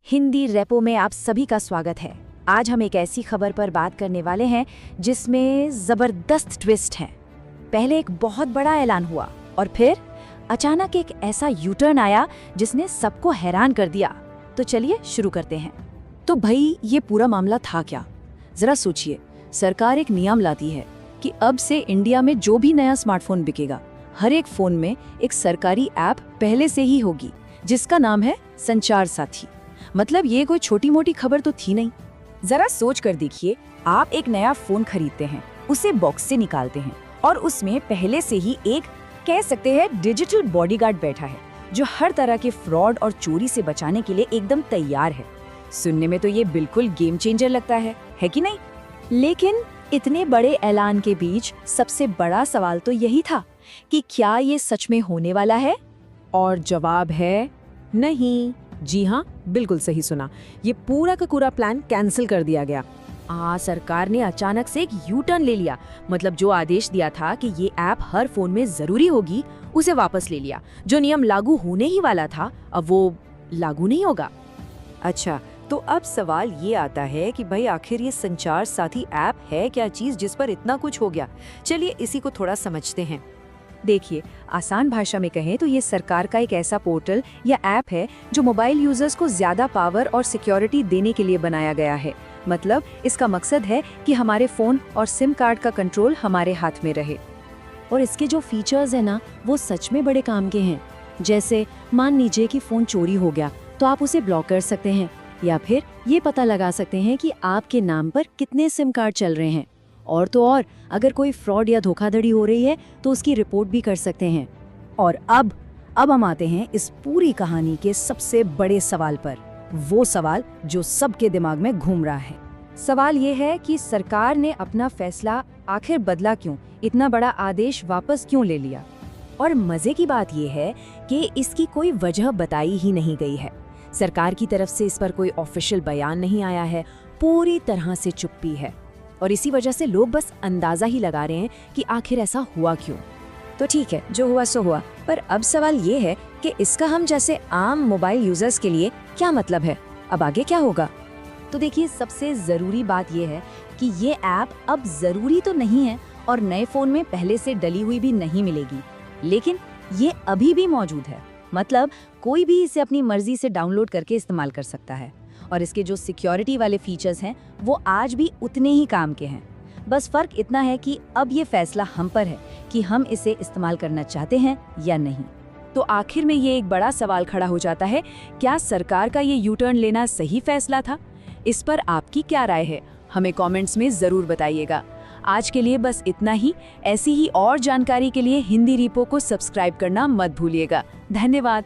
Hindi repo में आप सभी का स्वागत है। आज हम एक ऐसी खबर पर बात करने वाले हैं जिसमें जबरदस्त ट्विस्ट है। पहले एक बहुत बड़ा ऐलान हुआ और फिर अचानक एक ऐसा यू टर्न आया जिसने सबको हैरान कर दिया। तो चलिए शुरू करते हैं। तो भाई ये पूरा मामला था क्या? जरा सोचिए, सरकार एक नियम लाती है कि अब से इंडिया में जो भी नया स्मार्टफोन बिकेगा, हर एक फोन में एक सरकारी ऐप पहले से ही होगी जिसका नाम है संचार साथी। मतलब ये कोई छोटी मोटी खबर तो थी नहीं। जरा सोच कर देखिए, आप एक नया फोन खरीदते हैं, उसे बॉक्स से निकालते हैं और उसमें पहले से ही एक कह सकते हैं डिजिटल बॉडीगार्ड बैठा है जो हर तरह के फ्रॉड और चोरी से बचाने के लिए एकदम तैयार है। सुनने में तो ये बिल्कुल गेम चेंजर लगता है कि नहीं? लेकिन इतने बड़े ऐलान के बीच सबसे बड़ा सवाल तो यही था कि क्या ये सच में होने वाला है? और जवाब है नहीं। जी हाँ, बिल्कुल सही सुना। ये पूरा का पूरा प्लान कैंसिल कर दिया गया। सरकार ने अचानक से एक यू टर्न ले लिया। मतलब जो आदेश दिया था कि ये ऐप हर फोन में जरूरी होगी, उसे वापस ले लिया। जो नियम लागू होने ही वाला था, अब वो लागू नहीं होगा। अच्छा, तो अब सवाल ये आता है कि भाई आखिर ये संचार साथी ऐप है क्या चीज जिस पर इतना कुछ हो गया? चलिए इसी को थोड़ा समझते हैं। देखिए, आसान भाषा में कहें तो ये सरकार का एक ऐसा पोर्टल या ऐप है जो मोबाइल यूजर्स को ज्यादा पावर और सिक्योरिटी देने के लिए बनाया गया है। मतलब इसका मकसद है कि हमारे फोन और सिम कार्ड का कंट्रोल हमारे हाथ में रहे। और इसके जो फीचर्स है ना, वो सच में बड़े काम के हैं। जैसे मान लीजिए कि फोन चोरी हो गया तो आप उसे ब्लॉक कर सकते हैं, या फिर ये पता लगा सकते हैं कि आपके नाम पर कितने सिम कार्ड चल रहे हैं। और तो और, अगर कोई फ्रॉड या धोखाधड़ी हो रही है तो उसकी रिपोर्ट भी कर सकते हैं। और अब हम आते हैं इस पूरी कहानी के सबसे बड़े सवाल पर। वो सवाल जो सबके दिमाग में घूम रहा है। सवाल ये है कि सरकार ने अपना फैसला आखिर बदला क्यों? इतना बड़ा आदेश वापस क्यों ले लिया? और मजे की बात ये है कि इसकी कोई वजह बताई ही नहीं गई है। सरकार की तरफ से इस पर कोई ऑफिशियल बयान नहीं आया है। पूरी तरह से चुप्पी है और इसी वजह से लोग बस अंदाजा ही लगा रहे हैं कि आखिर ऐसा हुआ क्यों। तो ठीक है, जो हुआ सो हुआ, पर अब सवाल ये है कि इसका हम जैसे आम मोबाइल यूजर्स के लिए क्या मतलब है? अब आगे क्या होगा? तो देखिए, सबसे जरूरी बात ये है कि ये ऐप अब जरूरी तो नहीं है और नए फोन में पहले से डली हुई भी नहीं मिलेगी, लेकिन ये अभी भी मौजूद है। मतलब कोई भी इसे अपनी मर्जी से डाउनलोड करके इस्तेमाल कर सकता है और इसके जो सिक्योरिटी वाले फीचर्स हैं वो आज भी उतने ही काम के हैं। बस फर्क इतना है कि अब ये फैसला हम पर है कि हम इसे इस्तेमाल करना चाहते हैं या नहीं। तो आखिर में ये एक बड़ा सवाल खड़ा हो जाता है, क्या सरकार का ये यू टर्न लेना सही फैसला था? इस पर आपकी क्या राय है? हमें कमेंट्स में जरूर बताइएगा। आज के लिए बस इतना ही। ऐसी ही और जानकारी के लिए हिंदी रिपो को सब्सक्राइब करना मत भूलिएगा। धन्यवाद।